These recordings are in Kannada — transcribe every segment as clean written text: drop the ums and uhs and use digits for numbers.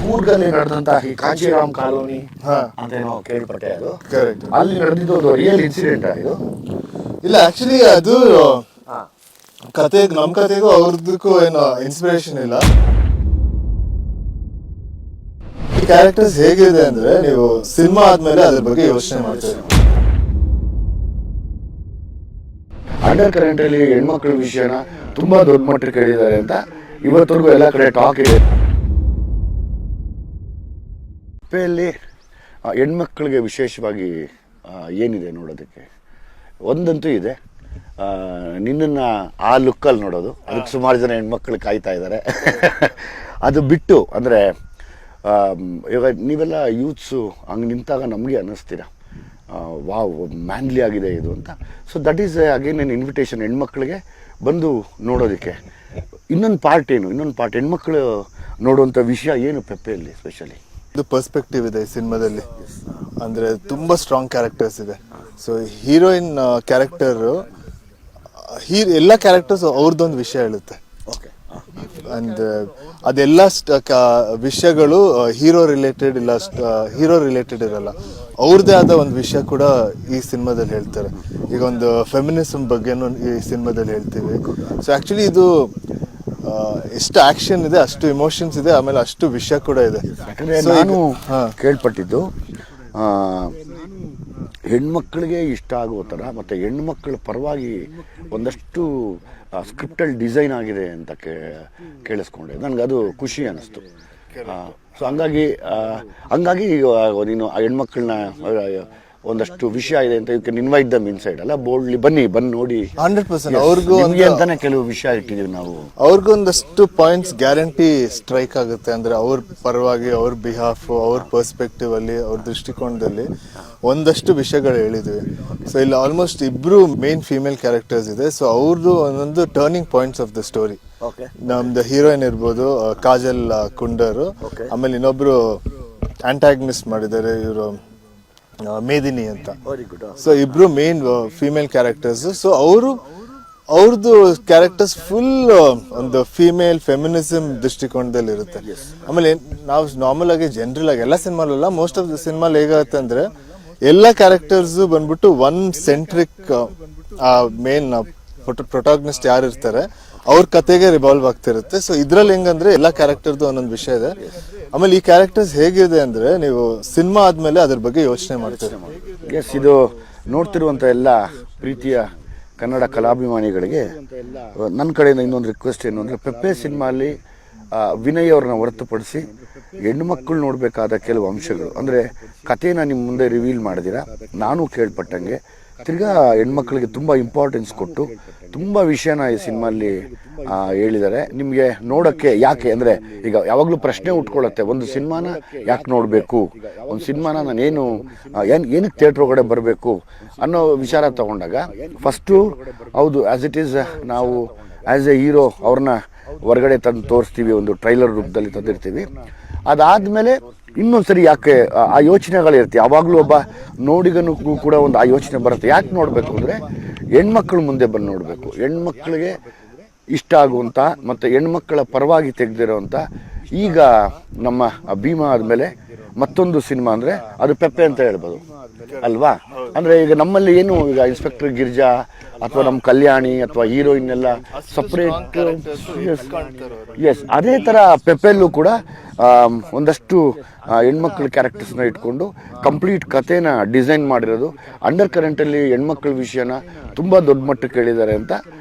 ಕೂರ್ಗಲ್ಲಿ ನಡೆದಂತ ಈ ಕಾಂಚೀರಾಮ್ ಕಾಲೋನಿ ಅಂತೇನೋ ಕೇಳ್ಪಟ್ಟೆ. ಅದು ಅಲ್ಲಿ ನಡೆದಿದ್ದು ಒಂದು ರಿಯಲ್ ಇನ್ಸಿಡೆಂಟ್ ಇದು? ಇಲ್ಲ, ಆಕ್ಚುಲಿ ಅದು ಕತೆ, ನಮ್ ಕತೆಗೂ ಅವ್ರದಕ್ಕೂ ಏನೋ ಇನ್ಸ್ಪಿರೇಷನ್ ಇಲ್ಲ. ಈ ಕ್ಯಾರೆಕ್ಟರ್ಸ್ ಹೇಗಿದೆ ಅಂದ್ರೆ ನೀವು ಸಿನಿಮಾ ಆದ್ಮೇಲೆ ಅದ್ರ ಬಗ್ಗೆ ಯೋಚನೆ ಮಾಡ್ತೀರಿ. ಅಂಡರ್ ಕರೆಂಟ್ ಅಲ್ಲಿ ಹೆಣ್ಮಕ್ಳ ವಿಷಯನ ತುಂಬಾ ದೊಡ್ಡ ಮಟ್ಟಕ್ಕೆ ಕೇಳಿದ್ದಾರೆ ಅಂತ ಇವತ್ತರೆಗೂ ಎಲ್ಲ ಕಡೆ ಟಾಕ್ ಇದೆ. ಪೆಪ್ಪೆಯಲ್ಲಿ ಹೆಣ್ಮಕ್ಳಿಗೆ ವಿಶೇಷವಾಗಿ ಏನಿದೆ ನೋಡೋದಕ್ಕೆ? ಒಂದಂತೂ ಇದೆ, ನಿನ್ನನ್ನು ಆ ಲುಕ್ಕಲ್ಲಿ ನೋಡೋದು. ಅದಕ್ಕೆ ಸುಮಾರು ಜನ ಹೆಣ್ಮಕ್ಳು ಕಾಯ್ತಾ ಇದ್ದಾರೆ. ಅದು ಬಿಟ್ಟು ಅಂದರೆ ಇವಾಗ ನೀವೆಲ್ಲ ಯೂತ್ಸು ಹಂಗೆ ನಿಂತಾಗ ನಮಗೆ ಅನ್ನಿಸ್ತೀರ ವಾವ್ ಮ್ಯಾನ್ಲಿ ಆಗಿದೆ ಇದು ಅಂತ. So that is again N invitation ಹೆಣ್ಮಕ್ಳಿಗೆ ಬಂದು ನೋಡೋದಕ್ಕೆ. ಇನ್ನೊಂದು ಪಾರ್ಟ್ ಏನು, ಇನ್ನೊಂದು ಪಾರ್ಟ್ ಹೆಣ್ಮಕ್ಳು ನೋಡುವಂಥ ವಿಷಯ ಏನು ಪೆಪ್ಪೆಯಲ್ಲಿ ಸ್ಪೆಷಲಿ? ಇದು ಪರ್ಸ್ಪೆಕ್ಟಿವ್ ಇದೆ ಈ ಸಿನಿಮಾದಲ್ಲಿ. ಅಂದರೆ ತುಂಬ ಸ್ಟ್ರಾಂಗ್ ಕ್ಯಾರೆಕ್ಟರ್ಸ್ ಇದೆ. ಸೊ ಹೀರೋಯಿನ್ ಕ್ಯಾರೆಕ್ಟರು ಎಲ್ಲ ಕ್ಯಾರೆಕ್ಟರ್ಸ್ ಅವ್ರದ್ದೊಂದು ವಿಷಯ ಹೇಳುತ್ತೆ. ಓಕೆ. ಅಂಡ್ ಅದೆಲ್ಲ ವಿಷಯಗಳು ಹೀರೋ ರಿಲೇಟೆಡ್ ಇರಲ್ಲ, ಅವ್ರದ್ದೇ ಆದ ಒಂದು ವಿಷಯ ಕೂಡ ಈ ಸಿನಿಮಾದಲ್ಲಿ ಹೇಳ್ತಾರೆ. ಈಗ ಒಂದು ಫೆಮಿನಿಸಮ್ ಬಗ್ಗೆನೂ ಈ ಸಿನಿಮಾದಲ್ಲಿ ಹೇಳ್ತೀವಿ. ಸೊ ಆ್ಯಕ್ಚುಲಿ ಇದು ಎಷ್ಟು ಆಕ್ಷನ್ ಇದೆ, ಅಷ್ಟು ಇಮೋಷನ್ಸ್ ಇದೆ, ಆಮೇಲೆ ಅಷ್ಟು ವಿಷಯ ಕೂಡ ಇದೆ. ನಾನು ಕೇಳ್ಪಟ್ಟಿದ್ದು ಹೆಣ್ಮಕ್ಳಿಗೆ ಇಷ್ಟ ಆಗೋ ಥರ ಮತ್ತು ಹೆಣ್ಮಕ್ಳ ಪರವಾಗಿ ಒಂದಷ್ಟು ಸ್ಕ್ರಿಪ್ಟಲ್ಲಿ ಡಿಸೈನ್ ಆಗಿದೆ ಅಂತ ಕೇಳಿಸ್ಕೊಂಡೆ. ನನಗದು ಖುಷಿ ಅನ್ನಿಸ್ತು. ಸೊ ಹಂಗಾಗಿ ನೀನು ಆ ಹೆಣ್ಮಕ್ಳನ್ನ ಒಂದಷ್ಟು ವಿಷಯ ಇದೆ ಅಂತ you can invite them inside ಅಲ್ಲ, ಬೋಲ್ಡ್ಲಿ ಬಂದು ನೋಡಿ. 100% ಅವ್ರಿಗೂ ಅಂತಾನೆ ಕೆಲವು ವಿಷಯ ಇಟ್ಟಿದ್ದೀವಿ ನಾವು. ಅವ್ರಿಗೂ ಒಂದಷ್ಟು ಪಾಯಿಂಟ್ಸ್ ಗ್ಯಾರಂಟಿ ಸ್ಟ್ರೈಕ್ ಆಗುತ್ತೆ. ಅಂದ್ರೆ ಅವ್ರ ಪರವಾಗಿ, ಅವ್ರ ಬಿಹಾಫ್, ಅವ್ರ ಪರ್ಸ್ಪೆಕ್ಟಿವ್ ಅಲ್ಲಿ, ಅವ್ರ ದೃಷ್ಟಿಕೋನದಲ್ಲಿ ಒಂದಷ್ಟು ವಿಷಯಗಳು ಹೇಳಿದ್ವಿ. ಸೊ ಇಲ್ಲಿ ಆಲ್ಮೋಸ್ಟ್ ಇಬ್ರು ಮೇನ್ ಫೀಮೇಲ್ ಕ್ಯಾರೆಕ್ಟರ್ಸ್ ಇದೆ. ಸೊ ಅವ್ರದ್ದು ಒಂದೊಂದು turning points of the story. ನಮ್ದು ಹೀರೋಯಿನ್ ಇರ್ಬೋದು ಕಾಜಲ್ ಕುಂಡರ್, ಆಮೇಲೆ ಇನ್ನೊಬ್ರು ಆಂಟಾಗನಿಸ್ಟ್ ಮಾಡಿದ್ದಾರೆ ಇವರು ಮೇದಿನಿ ಅಂತ. ಸೊ ಇಬ್ರು ಮೇನ್ ಫೀಮೇಲ್ ಕ್ಯಾರೆಕ್ಟರ್ಸ್. ಸೊ ಅವ್ರದ್ದು ಕ್ಯಾರೆಕ್ಟರ್ಸ್ ಫುಲ್ ಒಂದು ಫೀಮೇಲ್ ಫೆಮಿನಿಸಮ್ ದೃಷ್ಟಿಕೋನದಲ್ಲಿ ಇರುತ್ತೆ. ಆಮೇಲೆ ನಾವು ನಾರ್ಮಲ್ ಆಗಿ ಜನರಲ್ ಆಗಿ ಎಲ್ಲ ಸಿನಿಮಾಲಲ್ಲ, ಮೋಸ್ಟ್ ಆಫ್ ದ ಸಿನಿಮಾಲ್ ಹೇಗಾಗುತ್ತೆ ಅಂದ್ರೆ ಎಲ್ಲ ಕ್ಯಾರೆಕ್ಟರ್ಸ್ ಬಂದ್ಬಿಟ್ಟು ಒನ್ ಸೆಂಟ್ರಿಕ್ ಮೇನ್ ಪ್ರೊಟಾಗನಿಸ್ಟ್ ಯಾರು ಇರ್ತಾರೆ ಅವ್ರ ಕತೆಗೆ ರಿವಾಲ್ವ್ ಆಗ್ತಿರುತ್ತೆ. ಸೊ ಇದ್ರಲ್ಲಿ ಹೆಂಗಂದ್ರೆ ಎಲ್ಲ ಕ್ಯಾರೆಕ್ಟರ್ದು ಒಂದೊಂದು ವಿಷಯ ಇದೆ. ಆಮೇಲೆ ಈ ಕ್ಯಾರೆಕ್ಟರ್ಸ್ ಹೇಗಿದೆ ಅಂದ್ರೆ ನೀವು ಸಿನಿಮಾ ಆದ್ಮೇಲೆ ಅದ್ರ ಬಗ್ಗೆ ಯೋಚನೆ ಮಾಡ್ತೀರಿ. ಎಸ್, ಇದು ನೋಡ್ತಿರುವಂಥ ಎಲ್ಲ ಪ್ರೀತಿಯ ಕನ್ನಡ ಕಲಾಭಿಮಾನಿಗಳಿಗೆ ನನ್ನ ಕಡೆಯಿಂದ ಇನ್ನೊಂದು ರಿಕ್ವೆಸ್ಟ್ ಏನು ಅಂದರೆ, ಪೆಪ್ಪೆ ಸಿನಿಮಾಲಿ ವಿನಯ್ ಅವ್ರನ್ನ ಹೊರತುಪಡಿಸಿ ಹೆಣ್ಮಕ್ಳು ನೋಡಬೇಕಾದ ಕೆಲವು ಅಂಶಗಳು, ಅಂದರೆ ಕಥೆನ ನಿಮ್ಮ ಮುಂದೆ ರಿವೀಲ್ ಮಾಡಿದಿರ. ನಾನು ಕೇಳ್ಪಟ್ಟಂಗೆ ತಿರ್ಗಾ ಹೆಣ್ಮಕ್ಳಿಗೆ ತುಂಬ ಇಂಪಾರ್ಟೆನ್ಸ್ ಕೊಟ್ಟು ತುಂಬ ವಿಷಯನ ಈ ಸಿನಿಮಾಲ್ಲಿ ಹೇಳಿದ್ದಾರೆ. ನಿಮಗೆ ನೋಡೋಕ್ಕೆ ಯಾಕೆ ಅಂದರೆ ಈಗ ಯಾವಾಗಲೂ ಪ್ರಶ್ನೆ ಉಟ್ಕೊಳ್ಳುತ್ತೆ, ಒಂದು ಸಿನಿಮಾನ ಯಾಕೆ ನೋಡಬೇಕು, ಒಂದು ಸಿನಿಮಾನ ನಾನೇನು ಏನಕ್ಕೆ ಥಿಯೇಟ್ರ್ ಒಳಗಡೆ ಬರಬೇಕು ಅನ್ನೋ ವಿಚಾರ ತಗೊಂಡಾಗ ಫಸ್ಟು ಹೌದು ಆ್ಯಸ್ ಇಟ್ ಈಸ್ ನಾವು ಆ್ಯಸ್ ಎ ಹೀರೋ ಅವ್ರನ್ನ ಹೊರಗಡೆ ತಂದು ತೋರಿಸ್ತೀವಿ, ಒಂದು ಟ್ರೈಲರ್ ರೂಪದಲ್ಲಿ ತಂದಿರ್ತೀವಿ. ಅದಾದಮೇಲೆ ಇನ್ನೊಂದ್ಸರಿ ಯಾಕೆ ಆ ಯೋಚನೆಗಳಿರುತ್ತೆ. ಯಾವಾಗಲೂ ಒಬ್ಬ ನೋಡಿಗನಿಗೂ ಕೂಡ ಒಂದು ಆ ಯೋಚನೆ ಬರುತ್ತೆ, ಯಾಕೆ ನೋಡಬೇಕು ಅಂದರೆ ಹೆಣ್ಮಕ್ಳು ಮುಂದೆ ಬಂದು ನೋಡಬೇಕು, ಹೆಣ್ಮಕ್ಳಿಗೆ ಇಷ್ಟ ಆಗುವಂಥ ಮತ್ತು ಹೆಣ್ಮಕ್ಳ ಪರವಾಗಿ ತೆಗೆದಿರೋವಂಥ. ಈಗ ನಮ್ಮ ಭೀಮಾ ಆದಮೇಲೆ ಮತ್ತೊಂದು ಸಿನಿಮಾ ಅಂದರೆ ಅದು ಪೆಪ್ಪೆ ಅಂತ ಹೇಳ್ಬೋದು ಅಲ್ವಾ. ಅಂದರೆ ಈಗ ನಮ್ಮಲ್ಲಿ ಏನು ಈಗ ಇನ್ಸ್ಪೆಕ್ಟರ್ ಗಿರ್ಜಾ ಅಥವಾ ನಮ್ಮ ಕಲ್ಯಾಣಿ ಅಥವಾ ಹೀರೋಯಿನ್ ಎಲ್ಲ ಸಪ್ರೇಟ್. ಎಸ್, ಅದೇ ಥರ ಪೆಪ್ಪೆಲ್ಲೂ ಕೂಡ ಒಂದಷ್ಟು ಹೆಣ್ಮಕ್ಳ ಕ್ಯಾರೆಕ್ಟರ್ಸ್ನ ಇಟ್ಕೊಂಡು ಕಂಪ್ಲೀಟ್ ಕಥೆನ ಡಿಸೈನ್ ಮಾಡಿರೋದು. ಅಂಡರ್ ಕರೆಂಟಲ್ಲಿ ಹೆಣ್ಮಕ್ಳ ವಿಷಯನ ತುಂಬ ದೊಡ್ಡ ಮಟ್ಟಕ್ಕೆ ಕೇಳಿದ್ದಾರೆ ಅಂತ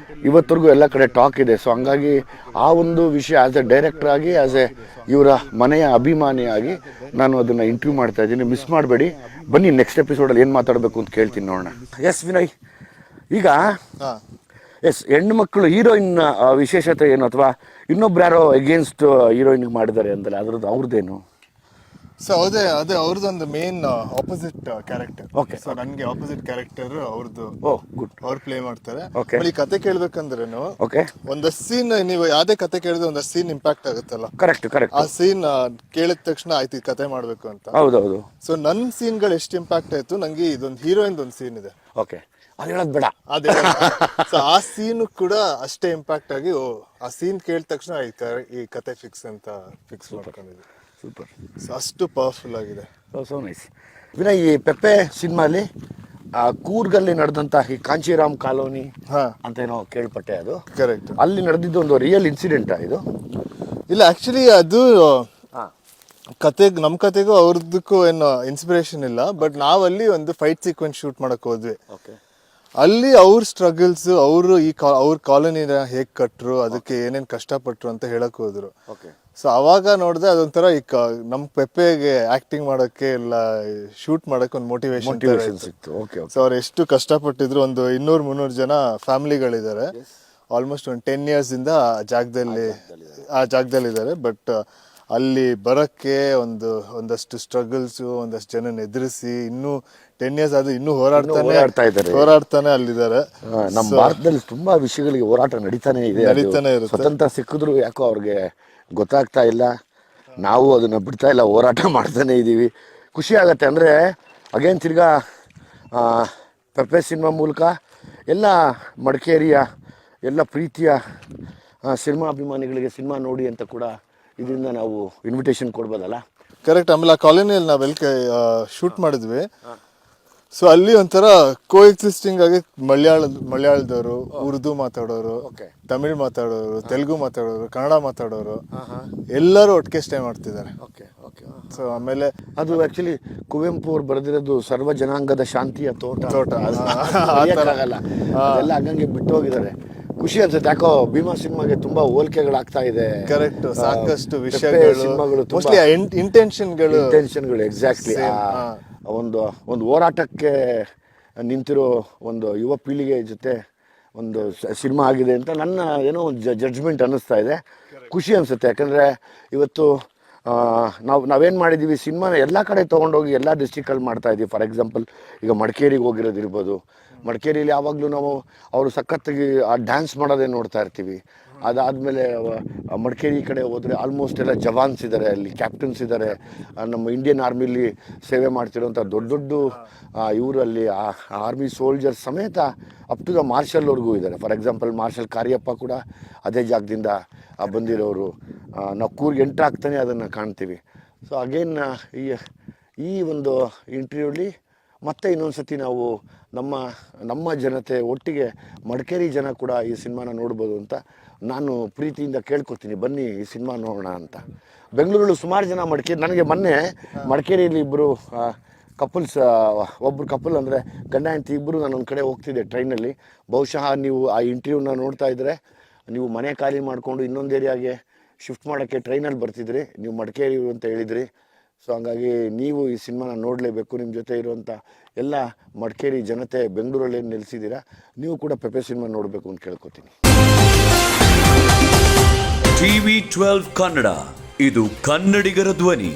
ಇವತ್ತರೆಗೂ ಎಲ್ಲ ಕಡೆ ಟಾಕ್ ಇದೆ. ಸೊ ಹಂಗಾಗಿ ಆ ಒಂದು ವಿಷಯ ಆ್ಯಸ್ ಎ ಡೈರೆಕ್ಟರ್ ಆಗಿ, ಆ್ಯಸ್ ಎ ಇವರ ಮನೆಯ ಅಭಿಮಾನಿಯಾಗಿ ನಾನು ಅದನ್ನು ಇಂಟರ್ವ್ಯೂ ಮಾಡ್ತಾ ಇದ್ದೀನಿ. ಮಿಸ್ ಮಾಡಬೇಡಿ, ಬನ್ನಿ ನೆಕ್ಸ್ಟ್ ಎಪಿಸೋಡಲ್ಲಿ ಏನು ಮಾತಾಡಬೇಕು ಅಂತ ಕೇಳ್ತೀನಿ ನೋಡೋಣ. ಎಸ್ ವಿನಯ್, ಈಗ ಹೆಣ್ಣು ಮಕ್ಕಳು ಹೀರೋಯಿನ್ ವಿಶೇಷತೆ ಏನು, ಅಥವಾ ಇನ್ನೊಬ್ರು ಯಾರೋ ಎಗೇನ್ಸ್ಟ್ ಹೀರೋಯಿನ್ಗೆ ಮಾಡಿದ್ದಾರೆ ಅಂತಲ್ಲ, ಅದ್ರದ್ದು ಅವ್ರದ್ದೇನು? ಸೊ ಅದೇ ಅವ್ರದ್ದೊಂದು main opposite character. Okay. So ನನಗೆ ಆಪೋಸಿಟ್ ಕ್ಯಾರೆಕ್ಟರ್ ಅವ್ರದ್ದು. ಗುಡ್. ಅವ್ರು ಪ್ಲೇ ಮಾಡ್ತಾರೆ. ಈ ಕತೆ ಕೇಳ್ಬೇಕಂದ್ರೇನು, ಓಕೆ, ಒಂದಷ್ಟು ಸೀನ್ ನೀವು ಯಾವ್ದೇ ಕತೆ ಕೇಳಿದ್ರೆ ಒಂದಷ್ಟು ಸೀನ್ ಇಂಪ್ಯಾಕ್ಟ್ ಆಗುತ್ತಲ್ಲ. ಕರೆಕ್ಟ್. ಆ ಸೀನ್ ಕೇಳಿದ ತಕ್ಷಣ ಆಯ್ತು ಈ ಕತೆ ಮಾಡ್ಬೇಕು ಅಂತ. ಹೌದೌದು. ಸೊ ನನ್ನ ಸೀನ್ಗಳು ಎಷ್ಟು ಇಂಪ್ಯಾಕ್ಟ್ ಆಯ್ತು, ನಂಗೆ ಇದೊಂದು ಹೀರೋಯಿನ್ ಒಂದು ಸೀನ್ ಇದೆ. ಓಕೆ, ಅದು ಹೇಳೋದು ಬೇಡ. ಅದೇ ಸೊ ಆ ಸೀನ್ ಕೂಡ ಅಷ್ಟೇ ಇಂಪ್ಯಾಕ್ಟ್ ಆಗಿ ಆ ಸೀನ್ ಕೇಳಿದ ತಕ್ಷಣ ಈ ಕತೆ ಫಿಕ್ಸ್ ಅಂತ ಫಿಕ್ಸ್ ಮಾಡ್ಕೊಂಡಿದ್ದೆ. ಸೂಪರ್. ಅಷ್ಟು ಪವರ್ಫುಲ್ ಆಗಿದೆ. So nice. ವಿನಯ್, ಈ ಪೆಪ್ಪೆ ಸಿನಿಮಾಲಿ ಕೂರ್ಗಲ್ಲಿ ನಡೆದಂಥ ಈ ಕಾಂಚೀರಾಮ್ ಕಾಲೋನಿ ಹಾ ಅಂತ ಏನೋ ಕೇಳ್ಪಟ್ಟೆ, ಅದು ಕರೆಕ್ಟ್. ಅಲ್ಲಿ ನಡೆದಿದ್ದು ಒಂದು ರಿಯಲ್ ಇನ್ಸಿಡೆಂಟಾ ಇದು? ಇಲ್ಲ, ಆಕ್ಚುಲಿ ಅದು ನಮ್ಮ ಕತೆಗೂ ಅವ್ರದ್ದಕ್ಕೂ ಏನು ಇನ್ಸ್ಪಿರೇಷನ್ ಇಲ್ಲ, ಬಟ್ ನಾವಲ್ಲಿ ಒಂದು ಫೈಟ್ ಸೀಕ್ವೆನ್ಸ್ ಶೂಟ್ ಮಾಡಕ್ ಹೋದ್ವಿ. ಓಕೆ. ಅಲ್ಲಿ ಅವ್ರ ಸ್ಟ್ರಗಲ್ಸ್, ಅವರು ಅವ್ರ ಕಾಲೋನಿನ ಹೇಗ್ ಕಟ್ರು, ಅದಕ್ಕೆ ಏನೇನ್ ಕಷ್ಟಪಟ್ರು ಅಂತ ಹೇಳಕ್ ಹೋದ್ರು. ಓಕೆ. ಸೊ ಅವಾಗ ನೋಡಿದೆ ಅದೊಂಥರ ಈ ನಮ್ ಪೆಪ್ಪೆಗೆ ಆಕ್ಟಿಂಗ್ ಮಾಡಕ್ಕೆ ಇಲ್ಲ ಶೂಟ್ ಮಾಡಕ್ಕೆ ಒಂದು ಮೋಟಿವೇಶನ್ ಸಿಕ್ತು. ಓಕೆ. ಸೊ ಅವ್ರು ಎಷ್ಟು ಕಷ್ಟಪಟ್ಟಿದ್ರು. ಒಂದು 200-300 ಜನ ಫ್ಯಾಮಿಲಿಗಳಿದ್ದಾರೆ. ಆಲ್ಮೋಸ್ಟ್ ಒಂದು 10 years ಇಂದ ಆ ಜಾಗದಲ್ಲಿದ್ದಾರೆ. ಬಟ್ ಅಲ್ಲಿ ಬರಕ್ಕೆ ಒಂದಷ್ಟು ಸ್ಟ್ರಗಲ್ಸ್, ಒಂದಷ್ಟು ಜನ ಎದುರಿಸಿ ಇನ್ನೂ 10 years ಆದ್ರೂ ಇನ್ನೂ ಹೋರಾಡ್ತಾನೆ ಅಲ್ಲಿದ್ದಾರೆ. ನಮ್ಮ ಭಾರತದಲ್ಲಿ ತುಂಬಾ ವಿಷಯಗಳಿಗೆ ಹೋರಾಟ ನಡೀತಾನೆ ಇರುತ್ತೆ. ಸ್ವತಂತ್ರ ಸಿಕ್ಕಿದ್ರು ಯಾಕೋ ಅವ್ರಿಗೆ ಗೊತ್ತಾಗ್ತಾ ಇಲ್ಲ. ನಾವು ಅದನ್ನ ಬಿಡ್ತಾ ಇಲ್ಲ, ಹೋರಾಟ ಮಾಡ್ತಾನೆ ಇದೀವಿ. ಖುಷಿ ಆಗತ್ತೆ. ಅಂದ್ರೆ ಅಗೇನ್ ತಿರ್ಗಾ ಪೆಪ್ಪೆ ಸಿನಿಮಾ ಮೂಲಕ ಎಲ್ಲ ಮಡಿಕೇರಿಯ ಎಲ್ಲ ಪ್ರೀತಿಯ ಸಿನಿಮಾ ಅಭಿಮಾನಿಗಳಿಗೆ ಸಿನಿಮಾ ನೋಡಿ ಅಂತ ಕೂಡ ಇದರಿಂದ ನಾವು ಇನ್ವಿಟೇಷನ್ ಕೊಡ್ಬೋದಲ್ಲ? ಕರೆಕ್ಟ್. ಆಮೇಲೆ ಆ ಕಾಲೋನಿಯಲ್ಲಿ ನಾವೆಲ್ಲ ಶೂಟ್ ಮಾಡಿದ್ವಿ. ಸೊ ಅಲ್ಲಿ ಒಂಥರ ಕೋ ಎಕ್ಸಿಸ್ಟಿಂಗ್ ಆಗಿ ಮಲಯಾಳದವರು, ಉರ್ದು ಮಾತಾಡೋರು, ತಮಿಳ್ ಮಾತಾಡೋರು, ತೆಲುಗು ಮಾತಾಡೋರು, ಕನ್ನಡ ಮಾತಾಡೋರು ಎಲ್ಲರೂ ಒಟ್ಟಿಗೆ ಸ್ಟೇ ಮಾಡ್ತಿದ್ದಾರೆ. ಸೊ ಆಮೇಲೆ ಅದು ಆಕ್ಚುಲಿ ಕುವೆಂಪು ಅವ್ರು ಬರೆದಿರೋದು ಸರ್ವ ಜನಾಂಗದ ಶಾಂತಿಯ ತೋಟ. ಆಗಲ್ಲ, ಅದೆಲ್ಲ ಹಂಗಂಗೆ ಬಿಟ್ಟು ಹೋಗಿದ್ದಾರೆ. ಖುಷಿ ಅನ್ಸುತ್ತೆ. ಯಾಕೋ ಭೀಮಾ ಸಿನಿಮಾಗೆ ತುಂಬಾ ಹೋಲಿಕೆಗಳಾಗ್ತಾ ಇದೆ. ಕರೆಕ್ಟ್. ಸಾಕಷ್ಟು ವಿಷಯಗಳು, ಮೋಸ್ಟ್ಲಿ ಇಂಟೆನ್ಷನ್ಗಳು ಎಕ್ಸಾಕ್ಟ್ಲಿ ಒಂದು ಹೋರಾಟಕ್ಕೆ ನಿಂತಿರೋ ಒಂದು ಯುವ ಪೀಳಿಗೆ ಜೊತೆ ಒಂದು ಸಿನಿಮಾ ಆಗಿದೆ ಅಂತ ನನ್ನ ಏನೋ ಒಂದು ಜಡ್ಜ್ಮೆಂಟ್ ಅನ್ನಿಸ್ತಾ ಇದೆ. ಖುಷಿ ಅನಿಸುತ್ತೆ. ಯಾಕಂದರೆ ಇವತ್ತು ನಾವೇನು ಮಾಡಿದ್ದೀವಿ, ಸಿನಿಮಾನ ಎಲ್ಲ ಕಡೆ ತೊಗೊಂಡೋಗಿ ಎಲ್ಲ ಡಿಸ್ಟ್ರಿಕ್ಟಲ್ಲಿ ಮಾಡ್ತಾ ಇದ್ದೀವಿ. ಫಾರ್ ಎಕ್ಸಾಂಪಲ್ ಈಗ ಮಡಿಕೇರಿಗೆ ಹೋಗಿರೋದಿರ್ಬೋದು. ಮಡಿಕೇರಿಯಲ್ಲಿ ಯಾವಾಗಲೂ ನಾವು ಅವರು ಸಖತ್ತಾಗಿ ಆ ಡ್ಯಾನ್ಸ್ ಮಾಡೋದೇ ನೋಡ್ತಾ ಇರ್ತೀವಿ. ಅದಾದಮೇಲೆ ಮಡಿಕೇರಿ ಕಡೆ ಹೋದರೆ ಆಲ್ಮೋಸ್ಟ್ ಎಲ್ಲ ಜವಾನ್ಸ್ ಇದ್ದಾರೆ, ಅಲ್ಲಿ ಕ್ಯಾಪ್ಟನ್ಸ್ ಇದ್ದಾರೆ, ನಮ್ಮ ಇಂಡಿಯನ್ ಆರ್ಮಿಲಿ ಸೇವೆ ಮಾಡ್ತಿರೋಂಥ ದೊಡ್ಡ ಇವರಲ್ಲಿ ಆರ್ಮಿ ಸೋಲ್ಜರ್ಸ್ ಸಮೇತ ಅಪ್ ಟು ದ ಮಾರ್ಷಲ್ವರೆಗೂ ಇದ್ದಾರೆ. ಫಾರ್ ಎಕ್ಸಾಂಪಲ್ ಮಾರ್ಷಲ್ ಕಾರ್ಯಪ್ಪ ಕೂಡ ಅದೇ ಜಾಗದಿಂದ ಬಂದಿರೋರು. ನಾವು ಕೂರ್ಗೆ ಎಂಟ್ರ್ ಆಗ್ತಾನೆ ಅದನ್ನು ಕಾಣ್ತೀವಿ. ಸೊ ಅಗೇನ್ ಈ ಒಂದು ಇಂಟರ್ವ್ಯೂಲಿ ಮತ್ತೆ ಇನ್ನೊಂದು ಸತಿ ನಾವು ನಮ್ಮ ಜನತೆ ಒಟ್ಟಿಗೆ ಮಡಿಕೇರಿ ಜನ ಕೂಡ ಈ ಸಿನಿಮಾನ ನೋಡ್ಬೋದು ಅಂತ ನಾನು ಪ್ರೀತಿಯಿಂದ ಕೇಳ್ಕೊತೀನಿ. ಬನ್ನಿ ಈ ಸಿನಿಮಾ ನೋಡೋಣ ಅಂತ. ಬೆಂಗಳೂರಲ್ಲಿ ಸುಮಾರು ಜನ ನನಗೆ ಮೊನ್ನೆ ಮಡಿಕೇರಿಯಲ್ಲಿ ಇಬ್ಬರು ಒಬ್ಬರು ಕಪಲ್ ಅಂದರೆ ಗಂಡ ಹೆಂಡತಿ ಇಬ್ಬರು ನಾನು ಒಂದು ಕಡೆ ಹೋಗ್ತಿದ್ದೆ ಟ್ರೈನಲ್ಲಿ. ಬಹುಶಃ ನೀವು ಆ ಇಂಟರ್ವ್ಯೂನ ನೋಡ್ತಾ ಇದ್ದರೆ ನೀವು ಮನೆ ಖಾಲಿ ಮಾಡಿಕೊಂಡು ಇನ್ನೊಂದು ಏರಿಯಾಗೆ ಶಿಫ್ಟ್ ಮಾಡೋಕ್ಕೆ ಟ್ರೈನಲ್ಲಿ ಬರ್ತಿದ್ರಿ. ನೀವು ಮಡಿಕೇರಿ ಅಂತ ಹೇಳಿದ್ರಿ. ಸೊ ಹಂಗಾಗಿ ನೀವು ಈ ಸಿನಿಮಾನ ನೋಡಲೇಬೇಕು. ನಿಮ್ಮ ಜೊತೆ ಇರುವಂಥ ಎಲ್ಲ ಮಡಿಕೇರಿ ಜನತೆ ಬೆಂಗಳೂರಲ್ಲಿ ಏನು ನೆಲೆಸಿದ್ದೀರಾ, ನೀವು ಕೂಡ ಪೆಪ್ಪೆ ಸಿನಿಮಾ ನೋಡಬೇಕು ಅಂತ ಕೇಳ್ಕೊತೀನಿ. TV12 ಕನ್ನಡ, ಇದು ಕನ್ನಡಿಗರ ಧ್ವನಿ.